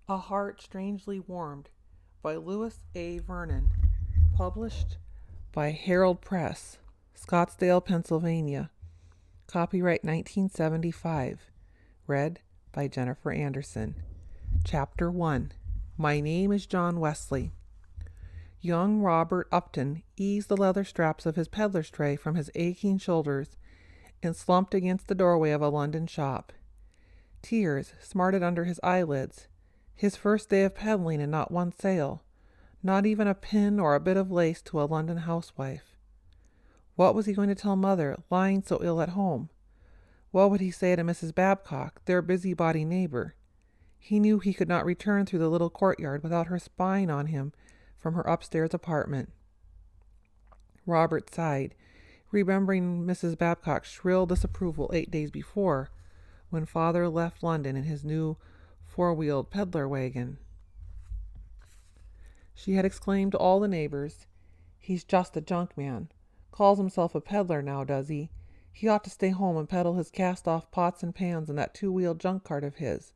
A Heart Strangely Warmed by Louis A. Vernon. Published by Herald Press, Scottsdale, Pennsylvania. Copyright 1975. Read by Jennifer Anderson. Chapter 1. My name is John Wesley. Young Robert Upton eased the leather straps of his peddler's tray from his aching shoulders and slumped against the doorway of a London shop. Tears smarted under his eyelids. His first day of peddling and not one sale. Not even a pin or a bit of lace to a London housewife. What was he going to tell Mother, lying so ill at home? What would he say to Mrs. Babcock, their busybody neighbor? He knew he could not return through the little courtyard without her spying on him from her upstairs apartment. Robert sighed, remembering Mrs. Babcock's shrill disapproval 8 days before, when Father left London in his new four-wheeled peddler wagon. She had exclaimed to all the neighbors, "He's just a junk man. Calls himself a peddler now, does he? He ought to stay home and peddle his cast-off pots and pans in that two-wheeled junk cart of his,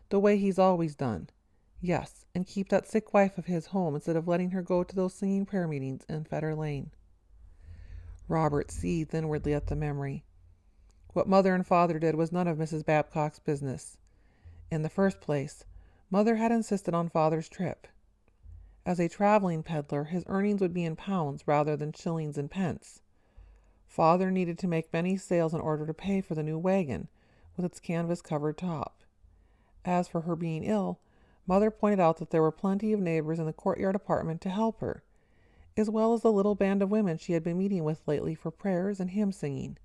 the way he's always done. Yes, and keep that sick wife of his home instead of letting her go to those singing prayer meetings in Fetter Lane." Robert seethed inwardly at the memory. What Mother and Father did was none of Mrs. Babcock's business. In the first place, Mother had insisted on Father's trip. As a traveling peddler, his earnings would be in pounds rather than shillings and pence. Father needed to make many sales in order to pay for the new wagon, with its canvas-covered top. As for her being ill, Mother pointed out that there were plenty of neighbors in the courtyard apartment to help her, as well as the little band of women she had been meeting with lately for prayers and hymn singing.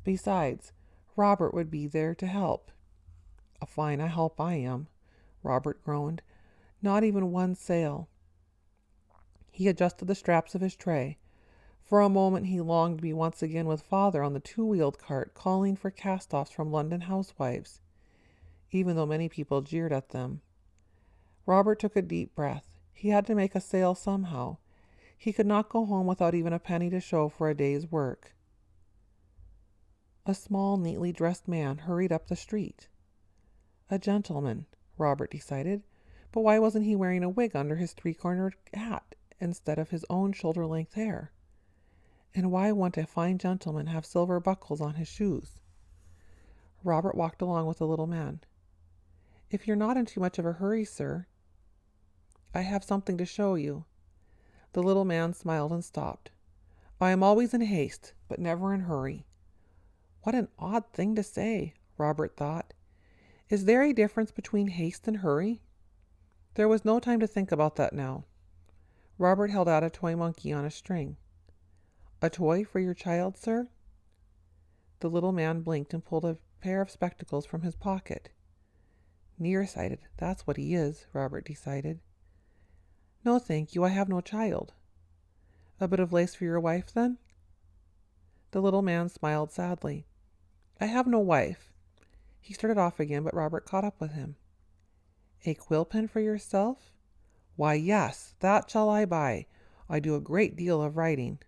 Besides, Robert would be there to help. "A fine help I am," Robert groaned. "Not even one sale." He adjusted the straps of his tray. For a moment he longed to be once again with Father on the two-wheeled cart, calling for cast-offs from London housewives, even though many people jeered at them. Robert took a deep breath. He had to make a sale somehow. He could not go home without even a penny to show for a day's work. A small, neatly dressed man hurried up the street. A gentleman, Robert decided, but why wasn't he wearing a wig under his three-cornered hat instead of his own shoulder-length hair? And why wouldn't a fine gentleman have silver buckles on his shoes? Robert walked along with the little man. "If you're not in too much of a hurry, sir, I have something to show you." The little man smiled and stopped. "I am always in haste, but never in hurry." What an odd thing to say, Robert thought. Is there a difference between haste and hurry? There was no time to think about that now. Robert held out a toy monkey on a string. "A toy for your child, sir?" The little man blinked and pulled a pair of spectacles from his pocket. Nearsighted, that's what he is, Robert decided. "No, thank you, I have no child." "A bit of lace for your wife, then?" The little man smiled sadly. "I have no wife." He started off again, but Robert caught up with him. "A quill pen for yourself?" "Why, yes, that shall I buy. I do a great deal of writing."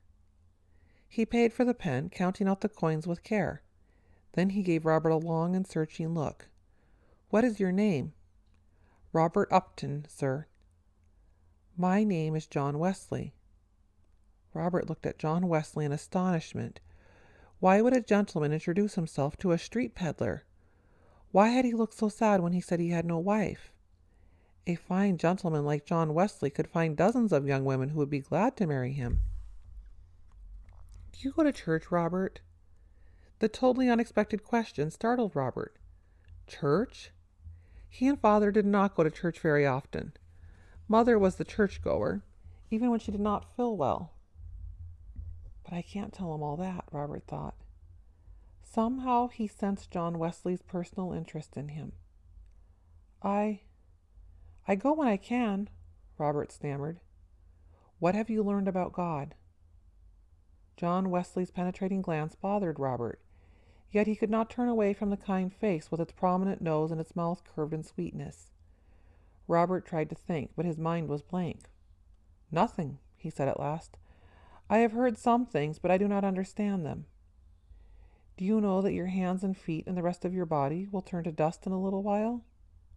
He paid for the pen, counting out the coins with care. Then he gave Robert a long and searching look. "What is your name?" "Robert Upton, sir." "My name is John Wesley." Robert looked at John Wesley in astonishment. Why would a gentleman introduce himself to a street peddler? Why had he looked so sad when he said he had no wife? A fine gentleman like John Wesley could find dozens of young women who would be glad to marry him. "Do you go to church, Robert?" The totally unexpected question startled Robert. Church? He and Father did not go to church very often. Mother was the churchgoer, even when she did not feel well. But I can't tell him all that, Robert thought. Somehow he sensed John Wesley's personal interest in him. I go when I can," Robert stammered. "What have you learned about God?" John Wesley's penetrating glance bothered Robert, yet he could not turn away from the kind face with its prominent nose and its mouth curved in sweetness. Robert tried to think, but his mind was blank. "Nothing," he said at last. "I have heard some things, but I do not understand them." "Do you know that your hands and feet and the rest of your body will turn to dust in a little while?"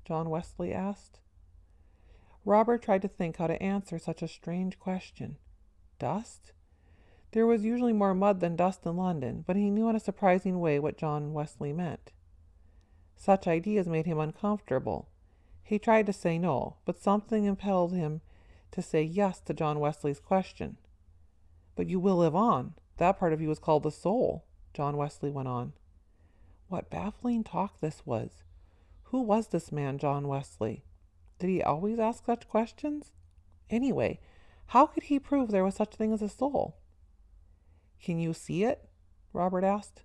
John Wesley asked. Robert tried to think how to answer such a strange question. Dust? There was usually more mud than dust in London, but he knew in a surprising way what John Wesley meant. Such ideas made him uncomfortable. He tried to say no, but something impelled him to say yes to John Wesley's question. But you will live on. That part of you is called the soul, John Wesley went on. What baffling talk this was. Who was this man, John Wesley? Did he always ask such questions? Anyway, how could he prove there was such a thing as a soul? Can you see it? Robert asked.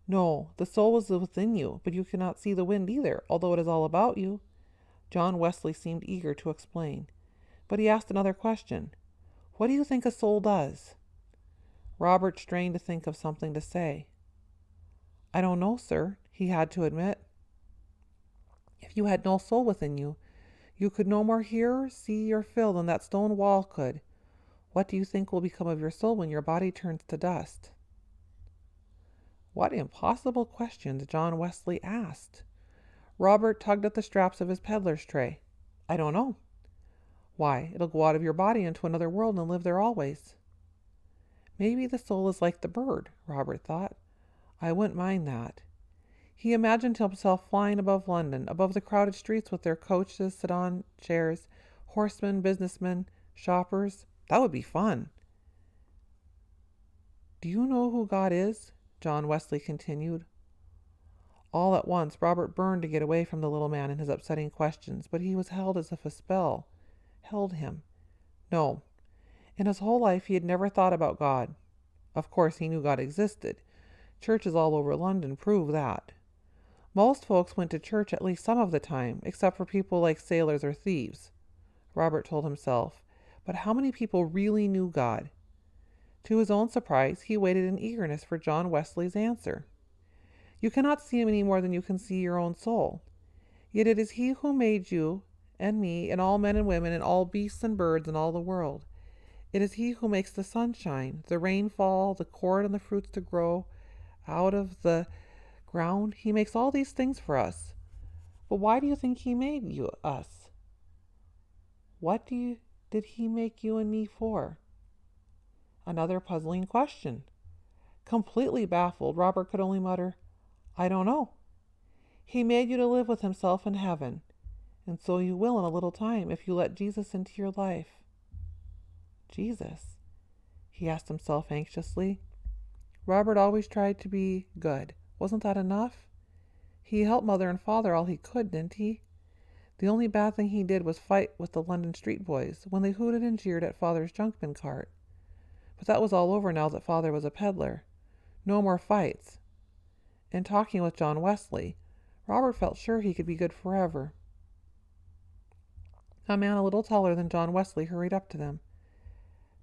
No, the soul is within you, but you cannot see the wind either, although it is all about you. John Wesley seemed eager to explain, but he asked another question. What do you think a soul does? Robert strained to think of something to say. I don't know, sir, he had to admit. If you had no soul within you, you could no more hear, see, or feel than that stone wall could. What do you think will become of your soul when your body turns to dust? What impossible questions John Wesley asked. Robert tugged at the straps of his peddler's tray. I don't know. Why, it'll go out of your body into another world and live there always. Maybe the soul is like the bird, Robert thought. I wouldn't mind that. He imagined himself flying above London, above the crowded streets with their coaches, sedan chairs, horsemen, businessmen, shoppers. That would be fun. Do you know who God is? John Wesley continued. All at once, Robert burned to get away from the little man and his upsetting questions, but he was held as if a spell held him. No, in his whole life he had never thought about God. Of course, he knew God existed. Churches all over London prove that. Most folks went to church at least some of the time, except for people like sailors or thieves, Robert told himself. But how many people really knew God? To his own surprise, he waited in eagerness for John Wesley's answer. You cannot see him any more than you can see your own soul. Yet it is he who made you and me and all men and women and all beasts and birds and all the world. It is he who makes the sun shine, the rain fall, the corn and the fruits to grow out of the ground. He makes all these things for us. But why do you think he made us? What did he make you and me for? Another puzzling question. Completely baffled, Robert could only mutter, I don't know. He made you to live with himself in heaven, and so you will in a little time if you let Jesus into your life. Jesus? He asked himself anxiously. Robert always tried to be good. Wasn't that enough? He helped Mother and Father all he could, didn't he? The only bad thing he did was fight with the London street boys when they hooted and jeered at Father's junkman cart. But that was all over now that Father was a peddler. No more fights. In talking with John Wesley, Robert felt sure he could be good forever. A man a little taller than John Wesley hurried up to them.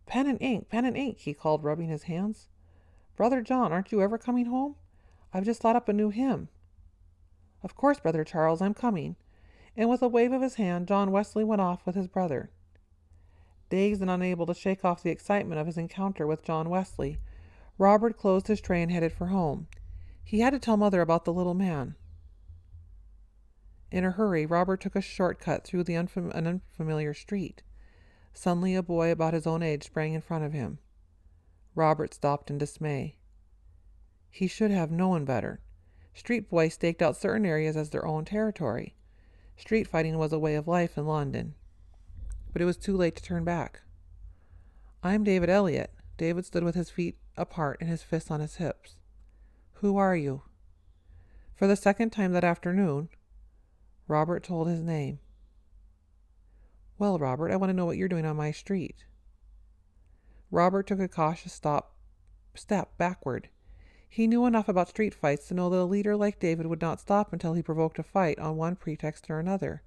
Pen and ink, he called, rubbing his hands. Brother John, aren't you ever coming home? I've just thought up a new hymn. Of course, Brother Charles, I'm coming. And with a wave of his hand, John Wesley went off with his brother. Dazed and unable to shake off the excitement of his encounter with John Wesley, Robert closed his tray and headed for home. He had to tell Mother about the little man. In a hurry, Robert took a shortcut through an unfamiliar street. Suddenly a boy about his own age sprang in front of him. Robert stopped in dismay. He should have known better. Street boys staked out certain areas as their own territory. Street fighting was a way of life in London. But it was too late to turn back. I'm David Elliot. David stood with his feet apart and his fists on his hips. Who are you? For the second time that afternoon, Robert told his name. Well, Robert, I want to know what you're doing on my street. Robert took a cautious step backward. He knew enough about street fights to know that a leader like David would not stop until he provoked a fight on one pretext or another.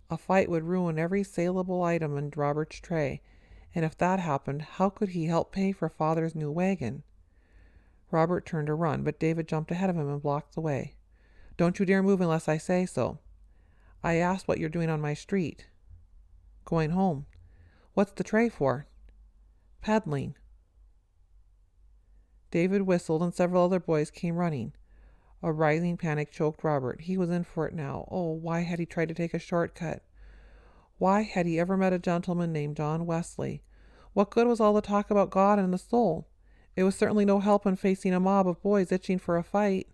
A fight would ruin every saleable item in Robert's tray, and if that happened, how could he help pay for Father's new wagon? Robert turned to run, but David jumped ahead of him and blocked the way. Don't you dare move unless I say so. I asked what you're doing on my street. Going home. What's the tray for? Peddling. David whistled and several other boys came running. A rising panic choked Robert. He was in for it now. Oh, why had he tried to take a shortcut? Why had he ever met a gentleman named John Wesley? What good was all the talk about God and the soul? It was certainly no help in facing a mob of boys itching for a fight.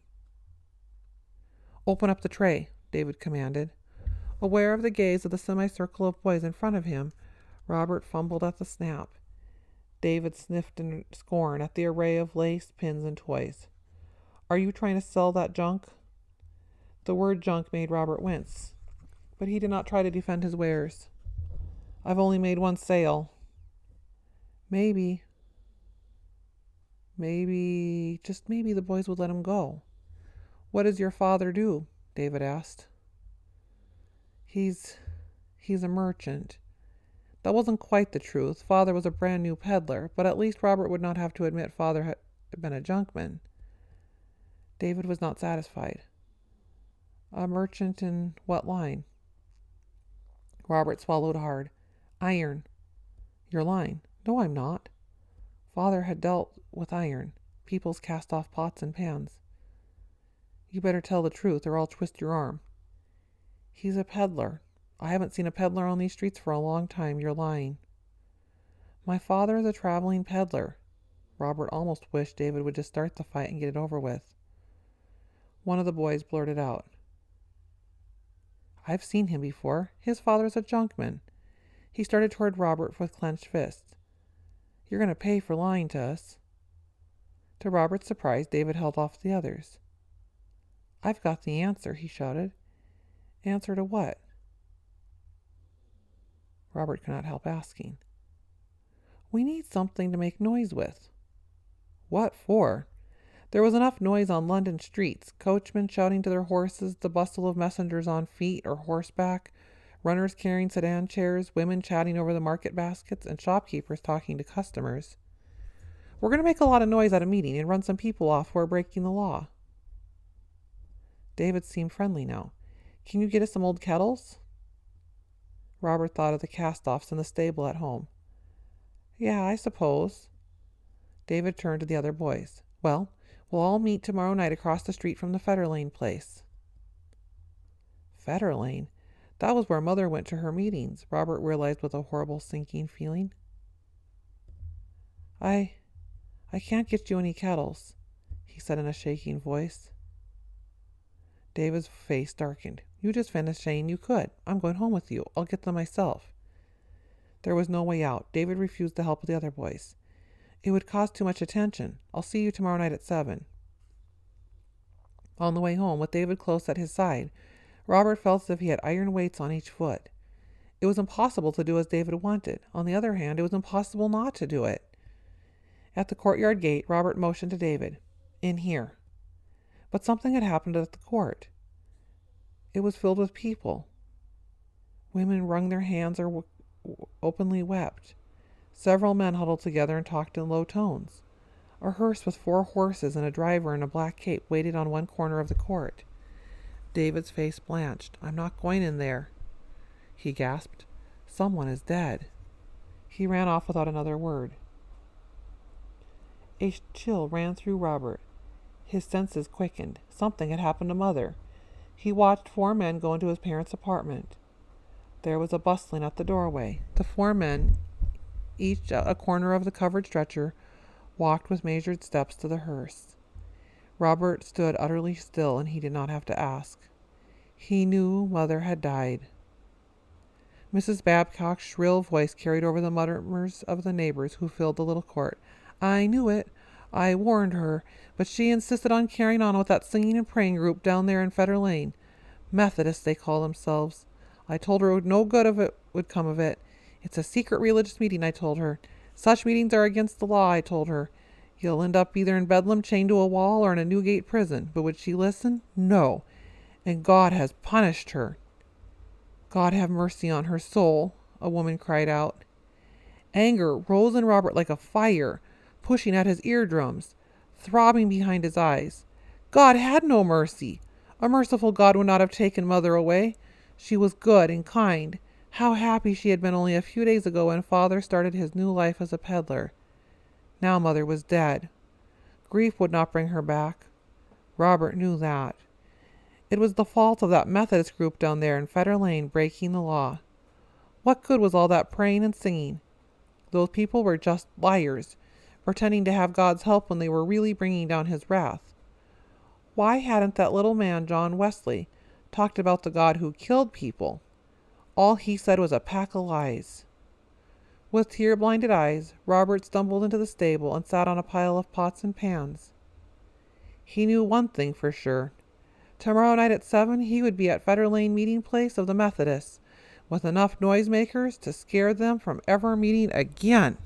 "Open up the tray," David commanded. Aware of the gaze of the semicircle of boys in front of him, Robert fumbled at the snap. David sniffed in scorn at the array of lace, pins, and toys. "Are you trying to sell that junk?" The word junk made Robert wince, but he did not try to defend his wares. "I've only made one sale." Maybe, just maybe the boys would let him go. "What does your father do?" David asked. He's a merchant." That wasn't quite the truth. Father was a brand new peddler, but at least Robert would not have to admit Father had been a junkman. David was not satisfied. "A merchant in what line?" Robert swallowed hard. "Iron." "You're lying." "No, I'm not." Father had dealt with iron, people's cast-off pots and pans. "You better tell the truth or I'll twist your arm." "He's a peddler." "I haven't seen a peddler on these streets for a long time. You're lying." "My father is a traveling peddler." Robert almost wished David would just start the fight and get it over with. One of the boys blurted out, "I've seen him before. His father's a junkman." He started toward Robert with clenched fists. "You're going to pay for lying to us." To Robert's surprise, David held off the others. "I've got the answer," he shouted. "Answer to what?" Robert could not help asking. "We need something to make noise with." "What for?" There was enough noise on London streets, coachmen shouting to their horses, the bustle of messengers on feet or horseback, runners carrying sedan chairs, women chatting over the market baskets, and shopkeepers talking to customers. "We're going to make a lot of noise at a meeting and run some people off who are breaking the law." David seemed friendly now. "Can you get us some old kettles?" Robert thought of the cast-offs in the stable at home. "Yeah, I suppose." David turned to the other boys. "Well, we'll all meet tomorrow night across the street from the Fetterlane place." Fetterlane? That was where Mother went to her meetings, Robert realized with a horrible sinking feeling. I can't get you any kettles," he said in a shaking voice. David's face darkened. "You just finished saying you could. I'm going home with you. I'll get them myself." There was no way out. David refused the help of the other boys. "It would cause too much attention. I'll see you tomorrow night at 7. On the way home, with David close at his side, Robert felt as if he had iron weights on each foot. It was impossible to do as David wanted. On the other hand, it was impossible not to do it. At the courtyard gate, Robert motioned to David, "In here." But something had happened at the court. It was filled with people. Women wrung their hands or openly wept. Several men huddled together and talked in low tones. A hearse with 4 horses and a driver in a black cape waited on one corner of the court. David's face blanched. "I'm not going in there," he gasped. "Someone is dead." He ran off without another word. A chill ran through Robert. His senses quickened. Something had happened to Mother. He watched 4 men go into his parents' apartment. There was a bustling at the doorway. The 4 men, each a corner of the covered stretcher, walked with measured steps to the hearse. Robert stood utterly still, and he did not have to ask. He knew Mother had died. Mrs. Babcock's shrill voice carried over the murmurs of the neighbors who filled the little court. "I knew it. I warned her, but she insisted on carrying on with that singing and praying group down there in Fetter Lane. Methodists, they call themselves. I told her no good of it would come of it. It's a secret religious meeting, I told her. Such meetings are against the law, I told her. You'll end up either in Bedlam chained to a wall or in a Newgate prison. But would she listen? No. And God has punished her." "God have mercy on her soul," a woman cried out. Anger rose in Robert like a fire, pushing at his eardrums, throbbing behind his eyes. God had no mercy. A merciful God would not have taken Mother away. She was good and kind. How happy she had been only a few days ago when Father started his new life as a peddler. Now Mother was dead. Grief would not bring her back. Robert knew that. It was the fault of that Methodist group down there in Fetter Lane breaking the law. What good was all that praying and singing? Those people were just liars, pretending to have God's help when they were really bringing down his wrath. Why hadn't that little man, John Wesley, talked about the God who killed people? All he said was a pack of lies. With tear-blinded eyes, Robert stumbled into the stable and sat on a pile of pots and pans. He knew one thing for sure. Tomorrow night at 7 he would be at Fetter Lane meeting place of the Methodists, with enough noisemakers to scare them from ever meeting again.